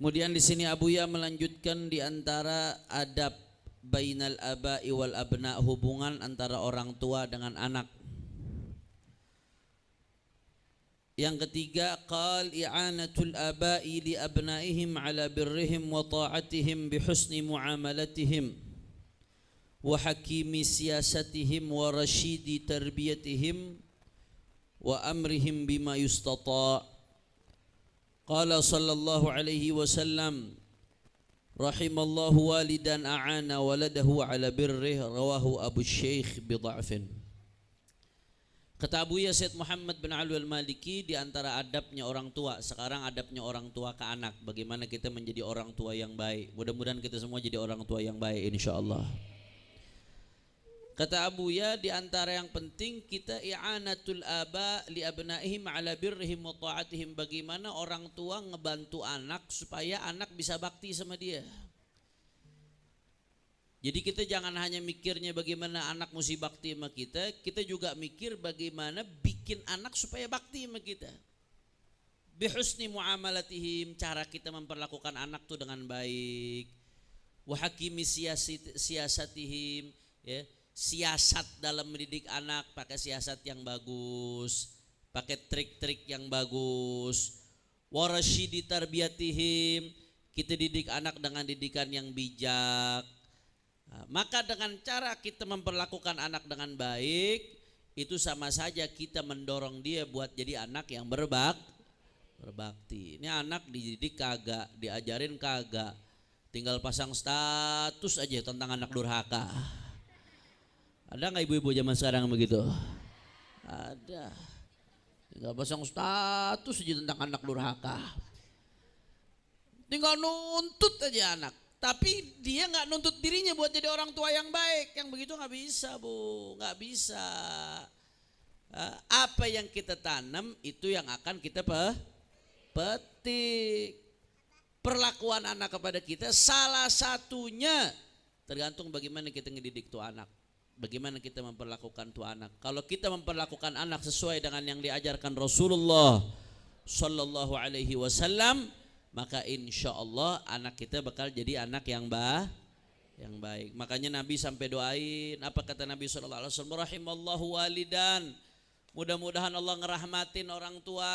Kemudian di sini Abuya melanjutkan di antara adab bainal aba'i wal abna, hubungan antara orang tua dengan anak. Yang ketiga, qal i'anatul aba'i li abnaihim ala birrihim wa ta'atihim bi husni muamalatihim wa hakimi siyasatihim wa rasyidi tarbiyatihim wa amrihim bima yustata'. Qala sallallahu alaihi wasallam, rahimallahu walidan a'ana waladahu ala birrih, rawahu Abu Syekh bidha'fin. Kata Abuya Said Muhammad bin Ali al-Maliki, di antara adabnya orang tua, sekarang adabnya orang tua ke anak, bagaimana kita menjadi orang tua yang baik. Mudah-mudahan kita semua jadi orang tua yang baik insyaallah. Kata Abuya, di antara yang penting kita i'anatul aba li abnaihim ala birrihim wa ta'atihim, bagaimana orang tua ngebantu anak supaya anak bisa bakti sama dia. Jadi kita jangan hanya mikirnya bagaimana anak mesti bakti sama kita, kita juga mikir bagaimana bikin anak supaya bakti sama kita. Bihusni muamalatihim, cara kita memperlakukan anak tuh dengan baik. Wa hakimi siyasatihim, ya. Siasat dalam mendidik anak, pakai siasat yang bagus, pakai trik-trik yang bagus. Warasyidi tarbiyatihim, kita didik anak dengan didikan yang bijak. Nah, maka dengan cara kita memperlakukan anak dengan baik, itu sama saja kita mendorong dia buat jadi anak yang berbakti. Ini anak dididik kagak, diajarin kagak, tinggal pasang status aja tentang anak durhaka. Ada nggak ibu-ibu zaman sekarang begitu? Ada. Tinggal pasang status aja tentang anak durhaka. Tinggal nuntut aja anak. Tapi dia nggak nuntut dirinya buat jadi orang tua yang baik. Yang begitu nggak bisa, Bu. Nggak bisa. Apa yang kita tanam itu yang akan kita petik. Perlakuan anak kepada kita salah satunya tergantung bagaimana kita ngedidik tuh anak. Bagaimana kita memperlakukan tuh anak. Kalau kita memperlakukan anak sesuai dengan yang diajarkan Rasulullah Sallallahu Alaihi Wasallam, maka insya Allah anak kita bakal jadi anak yang baik. Makanya Nabi sampai doain, apa kata Nabi Sallallahu Alaihi Wasallam, rahimallahu walidan, mudah-mudahan Allah ngerahmatin orang tua,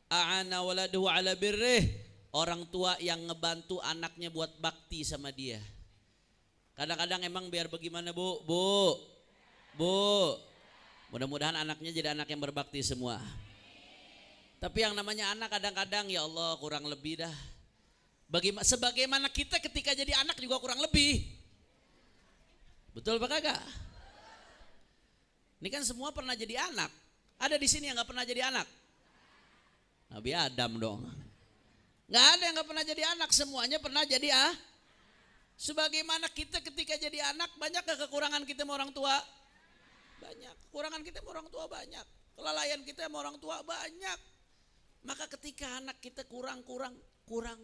a'ana waladahu ala birrih, orang tua yang ngebantu anaknya buat bakti sama dia. Kadang-kadang emang biar bagaimana Bu, mudah-mudahan anaknya jadi anak yang berbakti semua. Tapi yang namanya anak kadang-kadang ya Allah kurang lebih dah. Sebagaimana kita ketika jadi anak juga kurang lebih. Betul apa kagak? Ini kan semua pernah jadi anak. Ada di sini yang nggak pernah jadi anak? Nabi Adam dong. Nggak ada yang nggak pernah jadi anak, semuanya pernah jadi Sebagaimana kita ketika jadi anak, banyak gak kekurangan kita sama orang tua? Banyak. Kekurangan kita sama orang tua banyak. Kelalaian kita sama orang tua banyak. Maka ketika anak kita kurang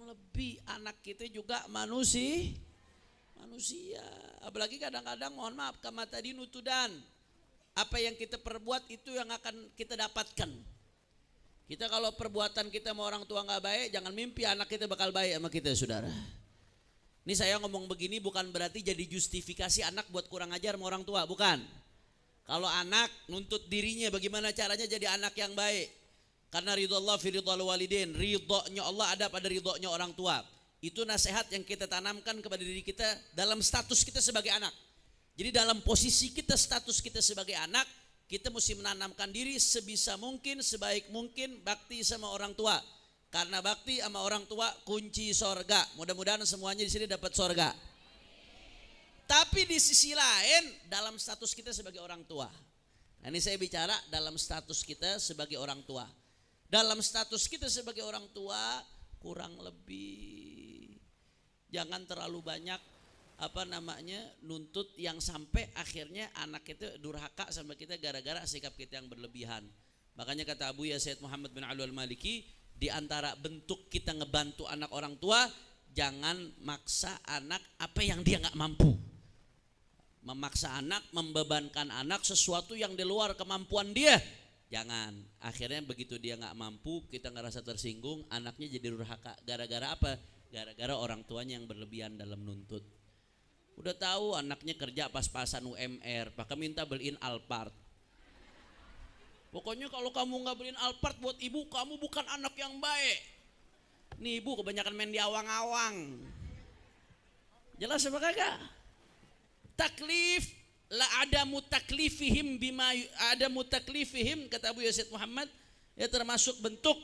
lebih anak kita juga manusia. Apalagi kadang-kadang mohon maaf kama tadi nutudan. Apa yang kita perbuat itu yang akan kita dapatkan. Kita kalau perbuatan kita sama orang tua gak baik, jangan mimpi anak kita bakal baik sama kita, saudara. Ini saya ngomong begini bukan berarti jadi justifikasi anak buat kurang ajar sama orang tua, bukan. Kalau anak nuntut dirinya bagaimana caranya jadi anak yang baik. Karena ridho Allah fi ridhal walidin, ridhonya Allah ada pada ridhonya orang tua. Itu nasihat yang kita tanamkan kepada diri kita dalam status kita sebagai anak. Jadi dalam posisi kita, status kita sebagai anak, kita mesti menanamkan diri sebisa mungkin, sebaik mungkin bakti sama orang tua. Karena bakti sama orang tua kunci sorga. Mudah-mudahan semuanya di sini dapat sorga. Tapi di sisi lain dalam status kita sebagai orang tua. Nah, ini saya bicara dalam status kita sebagai orang tua. Dalam status kita sebagai orang tua kurang lebih jangan terlalu banyak nuntut yang sampai akhirnya anak kita durhaka sama kita gara-gara sikap kita yang berlebihan. Makanya kata Abuya Said Muhammad bin Ali al-Maliki, di antara bentuk kita ngebantu anak orang tua, jangan maksa anak apa yang dia nggak mampu. Memaksa anak, membebankan anak sesuatu yang di luar kemampuan dia, Jangan. Akhirnya begitu dia nggak mampu, kita ngerasa tersinggung, anaknya jadi durhaka. Gara-gara apa? Gara-gara orang tuanya yang berlebihan dalam nuntut. Udah tahu anaknya kerja pas-pasan UMR, pakai minta beliin Alphard. Pokoknya kalau kamu nggak beliin Alphard buat ibu, kamu bukan anak yang baik. Nih ibu kebanyakan main di awang-awang. Jelas apa kagak? Taklif la ada mutaklifihim bima ada mutaklifihim, kata Abu Yazid Muhammad, ya termasuk bentuk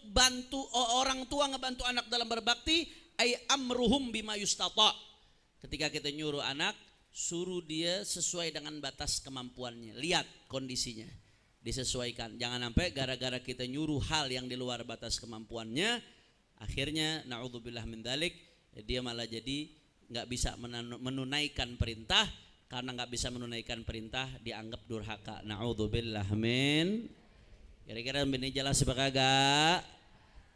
bantu orang tua ngebantu anak dalam berbakti, ay amruhum bima yustata. Ketika kita nyuruh anak, suruh dia sesuai dengan batas kemampuannya. Lihat kondisinya, disesuaikan. Jangan sampai gara-gara kita nyuruh hal yang di luar batas kemampuannya, akhirnya naudzubillah min dzalik, dia malah jadi nggak bisa menunaikan perintah. Karena nggak bisa menunaikan perintah dianggap durhaka. Naudzubillah min. Kira-kira ini jelas apa kagak?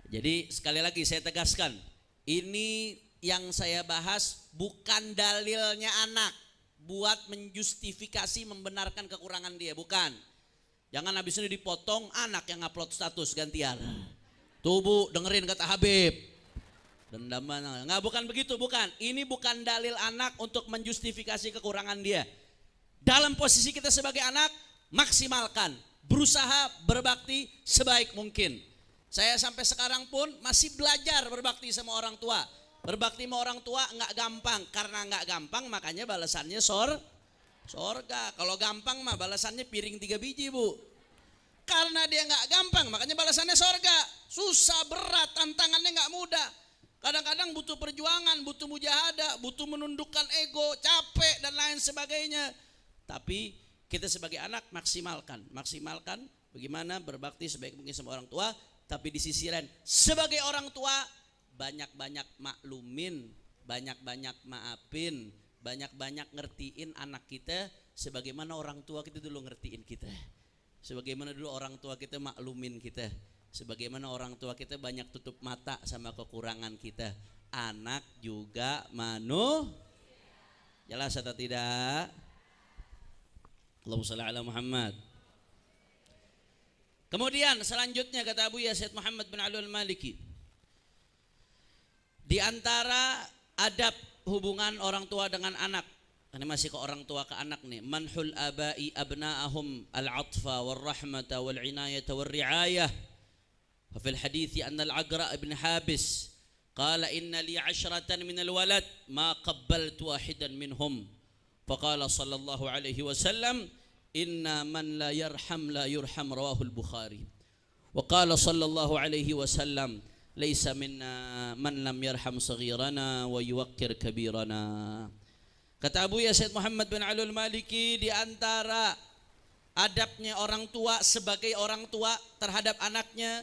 Jadi sekali lagi saya tegaskan, ini yang saya bahas bukan dalilnya anak buat menjustifikasi membenarkan kekurangan dia, bukan. Jangan habis ini dipotong anak yang upload status gantian. Tuh Bu, dengerin kata Habib. Dendaman, nggak, bukan begitu, bukan. Ini bukan dalil anak untuk menjustifikasi kekurangan dia. Dalam posisi kita sebagai anak, maksimalkan, berusaha berbakti sebaik mungkin. Saya sampai sekarang pun masih belajar berbakti sama orang tua. Berbakti sama orang tua nggak gampang, karena nggak gampang makanya balasannya sorga. Kalau gampang mah balasannya piring 3 biji Bu. Karena dia nggak gampang makanya balasannya sorga. Susah, berat, tantangannya nggak mudah. Kadang-kadang butuh perjuangan, butuh mujahadah, butuh menundukkan ego, capek dan lain sebagainya. Tapi kita sebagai anak maksimalkan bagaimana berbakti sebaik mungkin sama orang tua. Tapi di sisi lain sebagai orang tua banyak-banyak maklumin, banyak-banyak maafin, banyak-banyak ngertiin anak kita sebagaimana orang tua kita dulu ngertiin kita. Sebagaimana dulu orang tua kita maklumin kita. Sebagaimana orang tua kita banyak tutup mata sama kekurangan kita. Anak juga jelas atau tidak? Allahumma shalli ala Muhammad. Kemudian selanjutnya kata Abu Yazid Muhammad bin Ali al-Maliki, di antara adab hubungan orang tua dengan anak, ini masih ke orang tua ke anak nih, manhul abai abna'ahum al-atfa wal-rahmata wal-inayata wal-ri'ayah. ففي الحديث أن العقرأ بن حابس قال إن لي 10 من الولد ما قبلت واحدا منهم فقال صلى الله عليه وسلم إن من لا يرحم لا يرحم رواه البخاري وقال صلى الله عليه وسلم ليس منا من لم يرحم صغيرنا ويوقر كبيرنا. Kata Abu Yazid Muhammad bin Ali al-Maliki, di antara adabnya orang tua sebagai orang tua terhadap anaknya,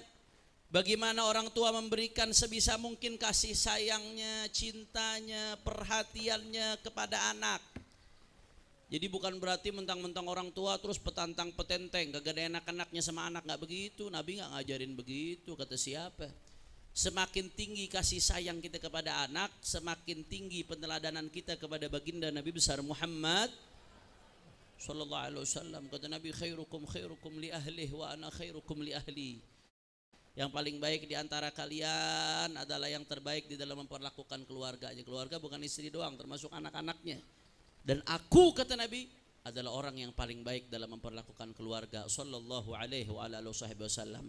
bagaimana orang tua memberikan sebisa mungkin kasih sayangnya, cintanya, perhatiannya kepada anak. Jadi bukan berarti mentang-mentang orang tua terus petantang petenteng, gak ada enak-enaknya sama anak, gak begitu. Nabi gak ngajarin begitu, kata siapa? Semakin tinggi kasih sayang kita kepada anak, semakin tinggi peneladanan kita kepada baginda Nabi besar Muhammad sallallahu alaihi wasallam. Kata Nabi, khairukum li ahlihi wa ana khairukum li ahli. Yang paling baik di antara kalian adalah yang terbaik di dalam memperlakukan keluarganya. Keluarga bukan istri doang, termasuk anak-anaknya. Dan aku, kata Nabi, adalah orang yang paling baik dalam memperlakukan keluarga. Sallallahu alaihi wa alihi wasallam.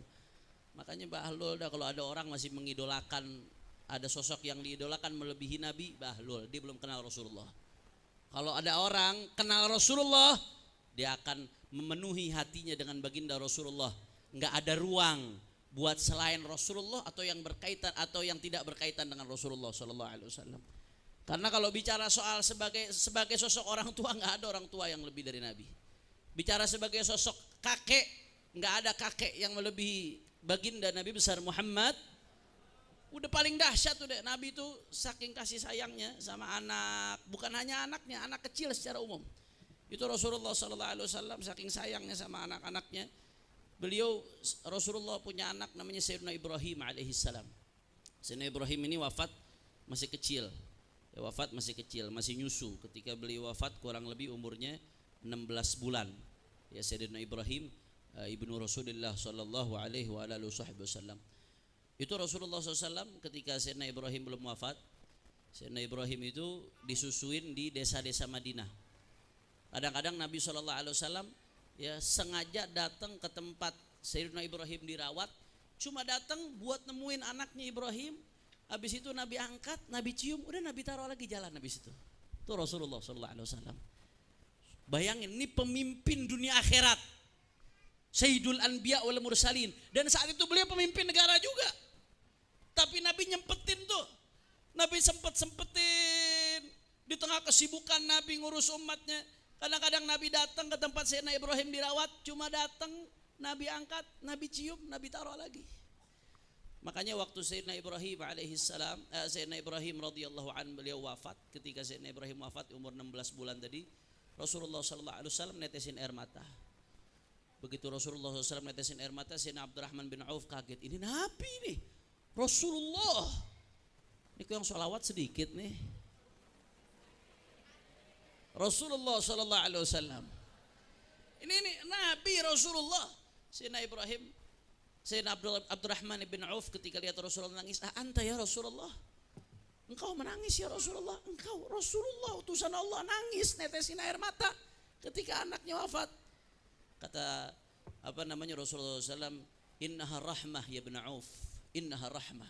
Makanya bahlul dah kalau ada orang masih mengidolakan, ada sosok yang diidolakan melebihi Nabi, bahlul, dia belum kenal Rasulullah. Kalau ada orang kenal Rasulullah, dia akan memenuhi hatinya dengan baginda Rasulullah. Enggak ada ruang buat selain Rasulullah atau yang berkaitan atau yang tidak berkaitan dengan Rasulullah sallallahu alaihi wasallam. Karena kalau bicara soal sebagai sosok orang tua, nggak ada orang tua yang lebih dari Nabi. Bicara sebagai sosok kakek, nggak ada kakek yang melebihi baginda Nabi besar Muhammad. Udah paling dahsyat tuh deh, Nabi itu saking kasih sayangnya sama anak, bukan hanya anaknya, anak kecil secara umum. Itu Rasulullah sallallahu alaihi wasallam saking sayangnya sama anak-anaknya. Beliau Rasulullah punya anak namanya Sayyidina Ibrahim alaihissalam. Sayyidina Ibrahim ini wafat masih kecil. wafat masih kecil, masih nyusu. Ketika beliau wafat kurang lebih umurnya 16 bulan. Ya, Sayyidina Ibrahim ibnu Rasulullah sallallahu alaihi wa alihi wasallam. Itu Rasulullah SAW ketika Sayyidina Ibrahim belum wafat. Sayyidina Ibrahim itu disusuin di desa-desa Madinah. Kadang-kadang Nabi SAW ya sengaja datang ke tempat Sayyidina Ibrahim dirawat, cuma datang buat nemuin anaknya Ibrahim. Habis itu Nabi angkat, Nabi cium, udah Nabi taruh lagi jalan habis itu. Itu Rasulullah SAW. Bayangin, ini pemimpin dunia akhirat, Sayyidul Anbiya wal Mursalin, dan saat itu beliau pemimpin negara juga. Tapi Nabi nyempetin tuh, Nabi sempetin di tengah kesibukan Nabi ngurus umatnya. Kadang-kadang Nabi datang ke tempat Sayyidina Ibrahim dirawat, cuma datang, Nabi angkat, Nabi cium, Nabi taruh lagi. Makanya waktu Sayyidina Ibrahim alaihissalam, Sayyidina Ibrahim radhiyallahu anhu beliau wafat, ketika Sayyidina Ibrahim wafat umur 16 bulan tadi, Rasulullah sallallahu alaihi wasallam netesin air mata. Begitu Rasulullah SAW netesin air mata, Sayyidina Abdurrahman bin Auf kaget. Ini Nabi nih, Rasulullah. Ini kok yang sholawat sedikit nih. Rasulullah sallallahu alaihi wasallam. Ini Nabi Rasulullah. Sayyidina Ibrahim, Sayyidina Abdurrahman bin Auf ketika lihat Rasulullah nangis, anta ya Rasulullah. Engkau menangis ya Rasulullah. Engkau Rasulullah, utusan Allah, nangis netesin air mata ketika anaknya wafat. Kata Rasulullah SAW, innaha rahmah ya bin Auf, innaha rahmah.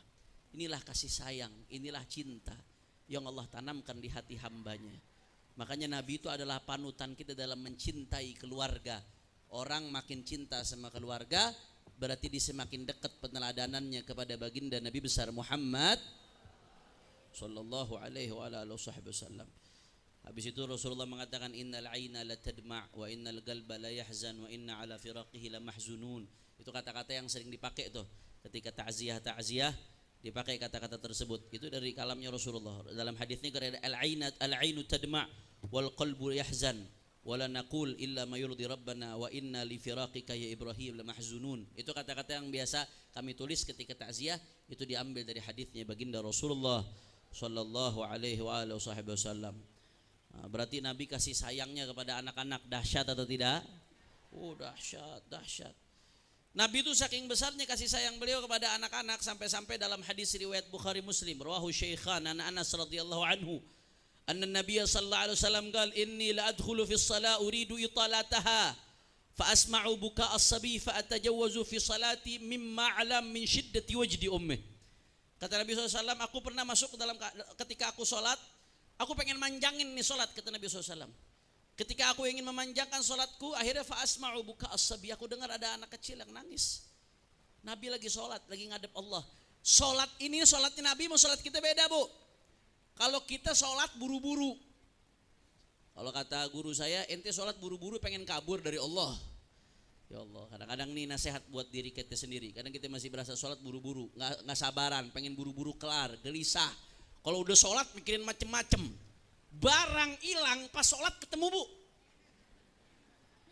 Inilah kasih sayang, inilah cinta yang Allah tanamkan di hati hambanya. Makanya Nabi itu adalah panutan kita dalam mencintai keluarga. Orang makin cinta sama keluarga, berarti dia semakin dekat peneladanannya kepada baginda Nabi besar Muhammad sallallahu alaihi wasallam. Habis itu Rasulullah mengatakan innal aina la tadma' wa innal qalba la yahzan wa inna ala firaqihi la mahzunun. Itu kata-kata yang sering dipakai tuh ketika ta'ziyah dipakai kata-kata tersebut. Itu dari kalamnya Rasulullah. Dalam hadisnya al-ainu tadma' wal qalbu yahzan wa la naqul illa ma yurdi rabbana wa inna li firaqika ya Ibrahim la mahzunun. Itu kata-kata yang biasa kami tulis ketika ta'ziyah, itu diambil dari hadisnya baginda Rasulullah sallallahu alaihi wasallam. Berarti Nabi kasih sayangnya kepada anak-anak dahsyat atau tidak? Oh dahsyat. Nabi itu saking besarnya kasih sayang beliau kepada anak-anak sampai-sampai dalam hadis riwayat Bukhari Muslim, rawahu Syaikhan an Anas radhiyallahu anhu, anna Nabiy sallallahu alaihi wasallam qala inni la adkhulu fi shalah uridu italataha fa asma'u buka as-sabi fa atajawwazu fi salati mimma alam min shiddati wajdi ummih. Kata Nabi SAW, aku pernah masuk ke dalam ketika aku sholat, aku pengen manjangin nih sholat, kata Nabi SAW. Ketika aku ingin memanjangkan sholatku, akhirnya fa'asma'u buka as-sabi, aku dengar ada anak kecil yang nangis. Nabi lagi sholat, lagi ngadep Allah. Sholat ini sholatnya Nabi, mau sholat kita beda bu. Kalau kita sholat buru-buru, kalau kata guru saya, ente sholat buru-buru pengen kabur dari Allah. Ya Allah, kadang-kadang nih nasihat buat diri kita sendiri. Kadang kita masih berasa sholat buru-buru, nggak sabaran, pengen buru-buru kelar, gelisah. Kalau udah sholat mikirin macem-macem. Barang hilang pas sholat ketemu bu.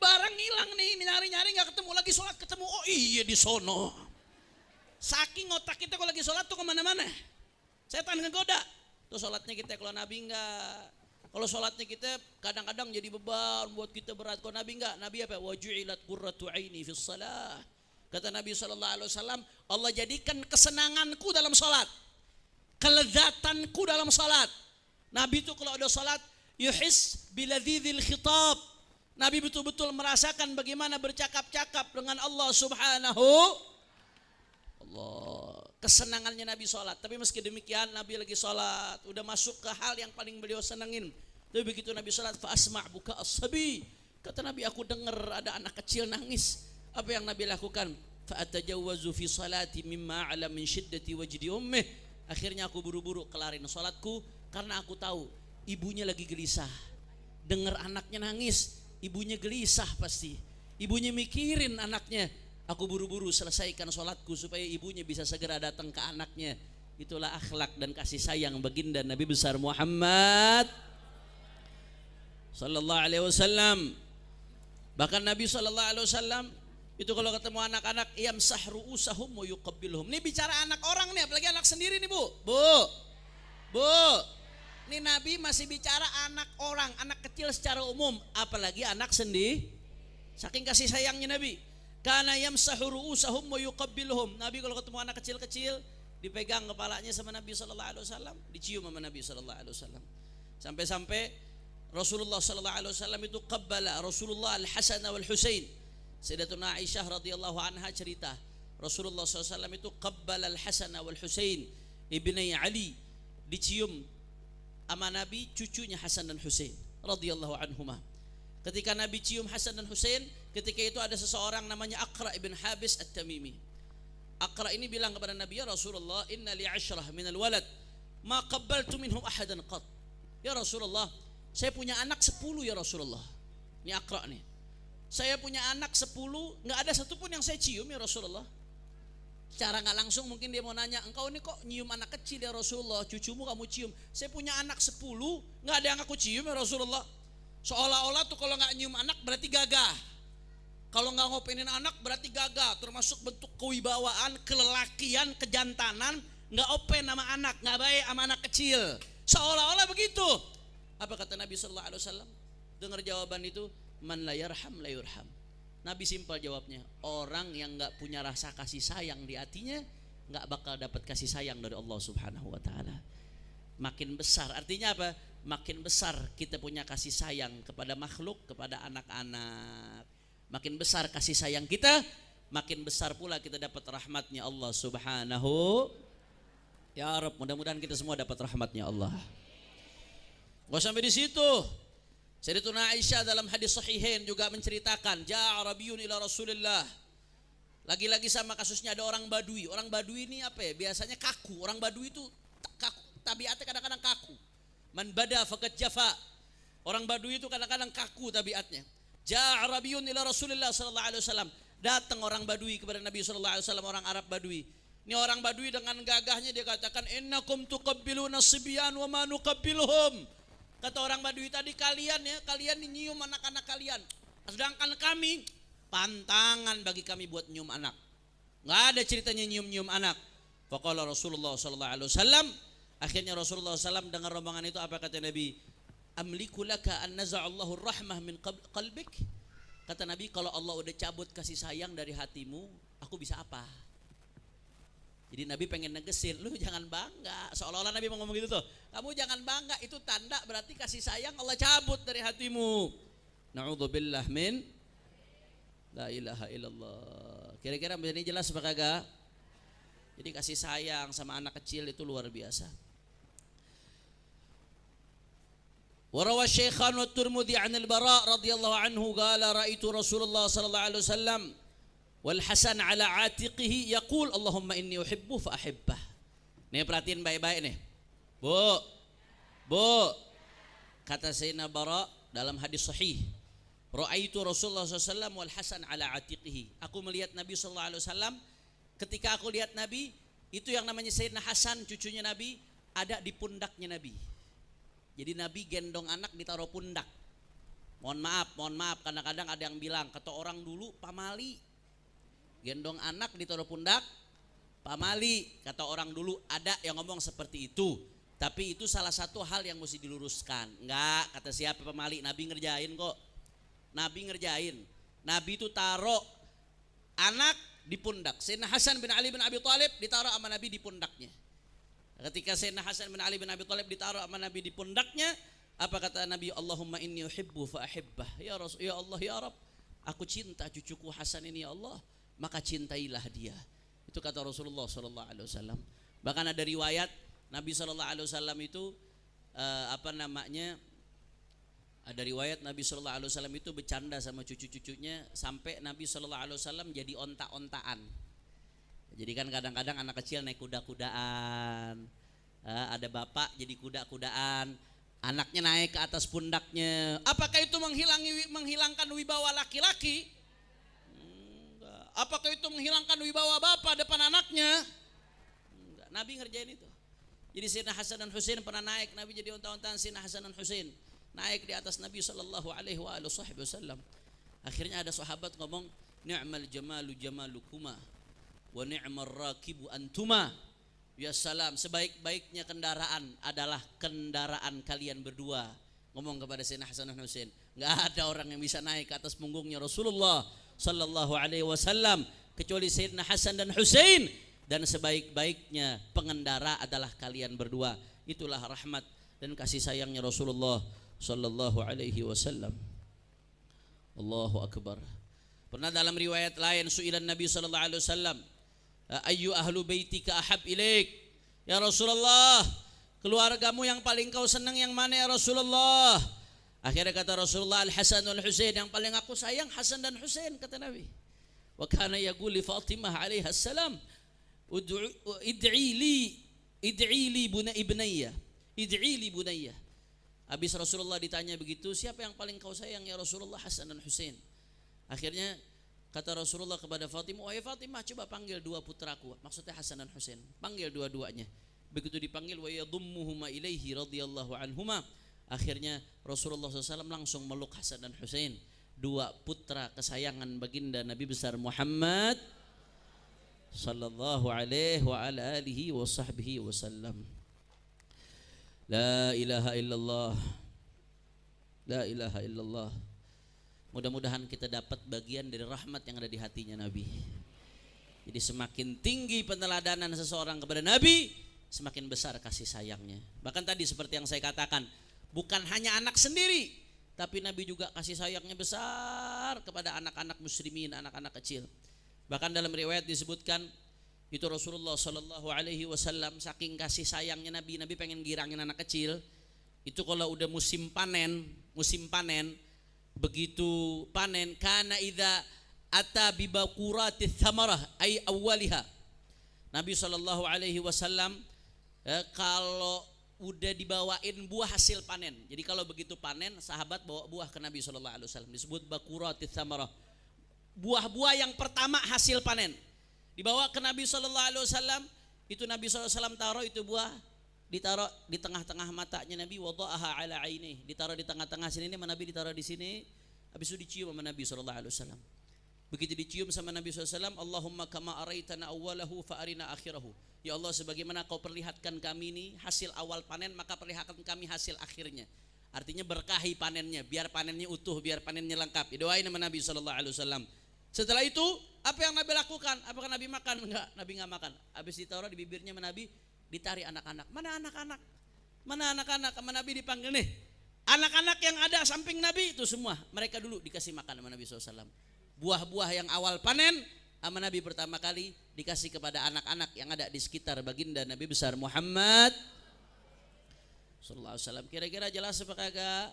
Barang hilang nih, nyari-nyari nggak ketemu, lagi sholat ketemu. Oh iya di sono. Saking otak kita kalau lagi sholat tuh kemana-mana. Setan ngegoda. Tuh sholatnya kita, kalau Nabi enggak. Kalau sholatnya kita kadang-kadang jadi beban buat kita berat. Kalau Nabi enggak, Nabi apa? Wa ju'ilat qurratu aini fis shalah. Kata Nabi SAW, Allah jadikan kesenanganku dalam sholat, kelezatanku dalam sholat. Nabi itu kalau ada sholat, yuhis biladzidil khitab. Nabi betul-betul merasakan bagaimana bercakap-cakap dengan Allah subhanahu. Allah, kesenangannya Nabi sholat. Tapi meski demikian Nabi lagi sholat, udah masuk ke hal yang paling beliau senengin. Tapi begitu Nabi sholat, fa asma' buka as-sabi. Kata Nabi, aku dengar ada anak kecil nangis. Apa yang Nabi lakukan? Fa atajawwazu fi salati mimma ala min shiddati wajdi ummih. Akhirnya aku buru-buru kelarin sholatku, karena aku tahu ibunya lagi gelisah. Dengar anaknya nangis, ibunya gelisah pasti. Ibunya mikirin anaknya. Aku buru-buru selesaikan sholatku supaya ibunya bisa segera datang ke anaknya. Itulah akhlak dan kasih sayang baginda Nabi besar Muhammad sallallahu alaihi wasallam. Bahkan Nabi sallallahu alaihi wasallam itu kalau ketemu anak-anak, yamsah ru'usahum wa yuqabbiluhum. Ini bicara anak orang nih, apalagi anak sendiri nih bu. Ini Nabi masih bicara anak orang, anak kecil secara umum, apalagi anak sendiri. Saking kasih sayangnya Nabi. Kana yamsahu ru'usahum wa yuqabbiluhum. Nabi kalau ketemu anak kecil-kecil, dipegang kepalanya sama Nabi sallallahu alaihi wasallam, dicium sama Nabi sallallahu alaihi wasallam. Sampai-sampai Rasulullah sallallahu alaihi wasallam itu qabbala Rasulullah Al-Hasan wal Husain. Sayyidatuna Aisyah radhiyallahu anha cerita, Rasulullah sallallahu alaihi wasallam itu qabbala Al-Hasan wal Husain ibni Ali, dicium sama Nabi cucunya Hasan dan Husain radhiyallahu anhuma. Ketika Nabi cium Hasan dan Husain, ketika itu ada seseorang namanya Aqra ibn Habis At-Tamimi. Aqra ini bilang kepada Nabi, ya Rasulullah, inna li 'ashrah minal walad ma qabbaltu minhum ahadan qat. Ya Rasulullah, saya punya anak 10 ya Rasulullah. Ini Aqra nih. Saya punya anak 10, enggak ada satupun yang saya cium ya Rasulullah. Secara nggak langsung mungkin dia mau nanya, engkau ini kok nyium anak kecil ya Rasulullah, cucumu kamu cium. Saya punya anak 10, nggak ada yang aku cium ya Rasulullah. Seolah-olah tuh kalau nggak nyium anak berarti gagah. Kalau nggak ngopenin anak berarti gagah, termasuk bentuk kewibawaan, kelelakian, kejantanan. Nggak open sama anak, nggak baik sama anak kecil. Seolah-olah begitu. Apa kata Nabi Sallallahu Alaihi Wasallam? Dengar jawaban itu, man la yarham la yurham. Nabi simpel jawabnya, orang yang nggak punya rasa kasih sayang di hatinya nggak bakal dapat kasih sayang dari Allah Subhanahu Wa Taala. Makin besar, artinya apa? Makin besar kita punya kasih sayang kepada makhluk, kepada anak-anak. Makin besar kasih sayang kita, makin besar pula kita dapat rahmatnya Allah Subhanahu. Ya Rabb, mudah-mudahan kita semua dapat rahmatnya Allah. Gak sampai di situ. Sayyidatuna Aisyah dalam hadis sahihain juga menceritakan, ja'a Arabiyun ila Rasulillah. Lagi-lagi sama kasusnya ada orang Badui. Orang Badui ini apa ya? Biasanya kaku. Orang Badui itu kaku, tabiatnya kadang-kadang kaku. Man bada faqad jafa. Orang Badui itu kadang-kadang kaku tabiatnya. Ja'a Arabiyun ila Rasulillah sallallahu alaihi wasallam. Datang orang Badui kepada Nabi sallallahu alaihi wasallam, orang Arab Badui. Ini orang Badui dengan gagahnya dia katakan, innakum tuqabbiluna sibyan wa ma nuqabbiluhum. Kata orang Badui tadi, kalian nyium anak-anak kalian. Sedangkan kami, pantangan bagi kami buat nyium anak. Nggak ada ceritanya nyium-nyium anak. Faqala Rasulullah sallallahu alaihi wasallam, akhirnya Rasulullah SAW dengar rombongan itu, apa kata Nabi? Amliku laka an naza'allahu rahmah min qalbik. Kata Nabi, kalau Allah udah cabut kasih sayang dari hatimu, aku bisa apa? Jadi Nabi pengen negesin, lu jangan bangga. Seolah-olah Nabi mau ngomong gitu tuh. Kamu jangan bangga, itu tanda berarti kasih sayang Allah cabut dari hatimu. Na'udzubillah min la ilaha illallah. Kira-kira ini jelas apa kagak? Jadi kasih sayang sama anak kecil itu luar biasa. Warawa Syaikhan wa Tirmidzi 'an al-Bara radhiyallahu anhu qala ra'aitu Rasulullah sallallahu alaihi wasallam wal Hasan ala atiqihi yaqul Allahumma inni uhibbu fa ahibbah. Nih perhatiin baik-baik nih. Bu. Kata Sayyidina Bara dalam hadis sahih, ra'aitu Rasulullah SAW wal Hasan ala atiqihi. Aku melihat Nabi sallallahu alaihi wasallam, ketika aku lihat Nabi, itu yang namanya Sayyidina Hasan cucunya Nabi ada di pundaknya Nabi. Jadi Nabi gendong anak ditaruh pundak. Mohon maaf, kadang-kadang ada yang bilang, kata orang dulu pamali. Gendong anak ditaruh pundak, pamali. Kata orang dulu ada yang ngomong seperti itu. Tapi itu salah satu hal yang mesti diluruskan. Enggak, kata siapa pamali, Nabi ngerjain kok. Nabi ngerjain. Nabi itu taruh anak di pundak. Sayyidina Hasan bin Ali bin Abi Thalib ditaruh sama Nabi di pundaknya. Ketika Sayyidina Hasan bin Ali bin Abi Thalib ditaruh sama Nabi di pundaknya, apa kata Nabi? Allahumma inni uhibbu fa ahibbah. Ya Rasul, ya Allah, ya Rabb, aku cinta cucuku Hasan ini ya Allah, maka cintailah dia. Itu kata Rasulullah sallallahu alaihi wasallam. Bahkan ada riwayat Nabi sallallahu alaihi wasallam itu ada riwayat Nabi sallallahu alaihi wasallam itu bercanda sama cucu-cucunya sampai Nabi sallallahu alaihi wasallam jadi onta-ontaan. Jadi kan kadang-kadang anak kecil naik kuda-kudaan, ada bapak jadi kuda-kudaan, anaknya naik ke atas pundaknya. Apakah itu menghilangkan wibawa laki-laki? Enggak. Apakah itu menghilangkan wibawa bapak depan anaknya? Enggak. Nabi ngerjain itu. Jadi Sayyidina Hasan dan Husain pernah naik, Nabi jadi onta-ontaan Sayyidina Hasan dan Husain naik di atas Nabi sallallahu alaihi wasallam. Akhirnya ada sahabat ngomong, ni'mal jamalu jamalukuma wa ni'mar rakibu antuma. Ya salam, sebaik-baiknya kendaraan adalah kendaraan kalian berdua. Ngomong kepada Sayyidina Hasan dan Husain. Enggak ada orang yang bisa naik ke atas punggungnya Rasulullah sallallahu alaihi wasallam kecuali Sayyidina Hasan dan Husain, dan sebaik-baiknya pengendara adalah kalian berdua. Itulah rahmat dan kasih sayangnya Rasulullah sallallahu alaihi wasallam. Allahu akbar. Pernah dalam riwayat lain su'ilan Nabi sallallahu alaihi wasallam, ayyu ahlu baitika ahab ilaik? Ya Rasulullah, keluargamu yang paling kau senang yang mana ya Rasulullah? Akhirnya kata Rasulullah, Al-Hasan wal Husain, yang paling aku sayang Hasan dan Husain, kata Nabi. Wa kana yaqul li Fatimah alaiha salam, id'i li bunayya. Habis Rasulullah ditanya begitu, siapa yang paling kau sayang ya Rasulullah? Hasan dan Husain. Akhirnya kata Rasulullah kepada Fatimah, wahai Fatimah, coba panggil dua putraku, maksudnya Hasan dan Husain. Panggil dua-duanya. Begitu dipanggil, wa yadhummuhuma ilaihi radhiyallahu anhuma. Akhirnya Rasulullah SAW langsung meluk Hasan dan Husain, dua putra kesayangan baginda Nabi besar Muhammad sallallahu alaihi wa ala alihi wa sahbihi wasallam. La ilaha illallah, la ilaha illallah. Mudah-mudahan kita dapat bagian dari rahmat yang ada di hatinya Nabi. Jadi semakin tinggi peneladanan seseorang kepada Nabi, semakin besar kasih sayangnya. Bahkan tadi seperti yang saya katakan, bukan hanya anak sendiri, tapi Nabi juga kasih sayangnya besar kepada anak-anak muslimin, anak-anak kecil. Bahkan dalam riwayat disebutkan, itu Rasulullah sallallahu alaihi wasallam saking kasih sayangnya Nabi pengen girangin anak kecil. Itu kalau udah musim panen, begitu panen, kana idza ata bi baqurati thamarah ay awwaliha. Nabi sallallahu alaihi wasallam kalau udah dibawain buah hasil panen. Jadi kalau begitu panen, sahabat bawa buah ke Nabi sallallahu alaihi wasallam, disebut baqurati thamarah. Buah-buah yang pertama hasil panen. Dibawa ke Nabi sallallahu alaihi wasallam, itu Nabi sallallahu alaihi wasallam taruh itu buah, ditaruh di tengah-tengah matanya Nabi, wada'aha ala aini, ditaruh di tengah-tengah sini, Nabi ditaruh di sini. Habis itu dicium sama Nabi sallallahu alaihi wasallam. Begitu dicium sama Nabi sallallahu alaihi wasallam, Allahumma kama araitana awwalahu fa arina akhirahu. Ya Allah, sebagaimana kau perlihatkan kami ini hasil awal panen, maka perlihatkan kami hasil akhirnya. Artinya berkahi panennya, biar panennya utuh, biar panennya lengkap. Didoain sama Nabi sallallahu alaihi wasallam. Setelah itu, apa yang Nabi lakukan? Apakah Nabi makan? Enggak, Nabi enggak makan. Habis ditaruh di bibirnya sama Nabi, ditarik anak-anak. Mana anak-anak? Mana anak-anak? Sama Nabi dipanggil nih. Anak-anak yang ada samping Nabi itu semua, mereka dulu dikasih makan sama Nabi SAW. Buah-buah yang awal panen sama Nabi pertama kali dikasih kepada anak-anak yang ada di sekitar baginda Nabi besar Muhammad sallallahu alaihi wasallam. Kira-kira jelas apa kagak?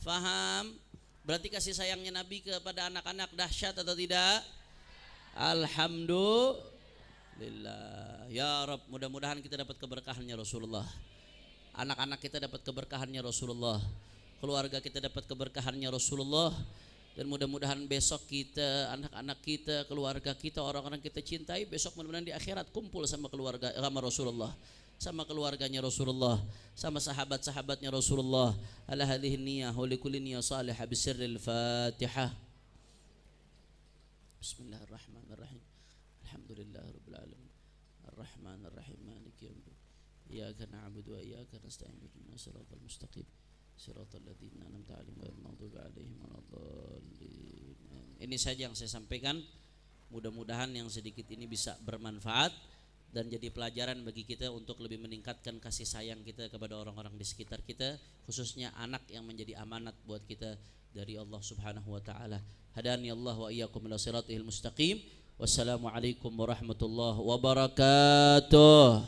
Faham? Berarti kasih sayangnya Nabi kepada anak-anak dahsyat atau tidak? Alhamdulillah. Ya Rabb, mudah-mudahan kita dapat keberkahannya Rasulullah. Anak-anak kita dapat keberkahannya Rasulullah. Keluarga kita dapat keberkahannya Rasulullah. Dan mudah-mudahan besok kita, anak-anak kita, keluarga kita, orang-orang kita cintai, besok mudah-mudahan di akhirat kumpul sama keluarga sama Rasulullah, sama keluarganya Rasulullah, sama sahabat-sahabatnya Rasulullah. Ala hadhihi niyyah wa likulli niyyah salihah bisirril Fatihah. Bismillahirrahmanirrahim. Alhamdulillahirabbil alamin. Arrahmanir rahim. Maliki yaumiddin. Iyyaka na'budu wa iyyaka nasta'in. Ihdinas siratal mustaqim. Siratal ladzina an'amta 'alaihim ghairil maghdubi 'alaihim waladdallin. Ini saja yang saya sampaikan. Mudah-mudahan yang sedikit ini bisa bermanfaat dan jadi pelajaran bagi kita untuk lebih meningkatkan kasih sayang kita kepada orang-orang di sekitar kita, khususnya anak yang menjadi amanat buat kita dari Allah Subhanahu wa taala. Hadani Allah wa iyyakum ila siratal mustaqim. Wassalamualaikum warahmatullahi wabarakatuh.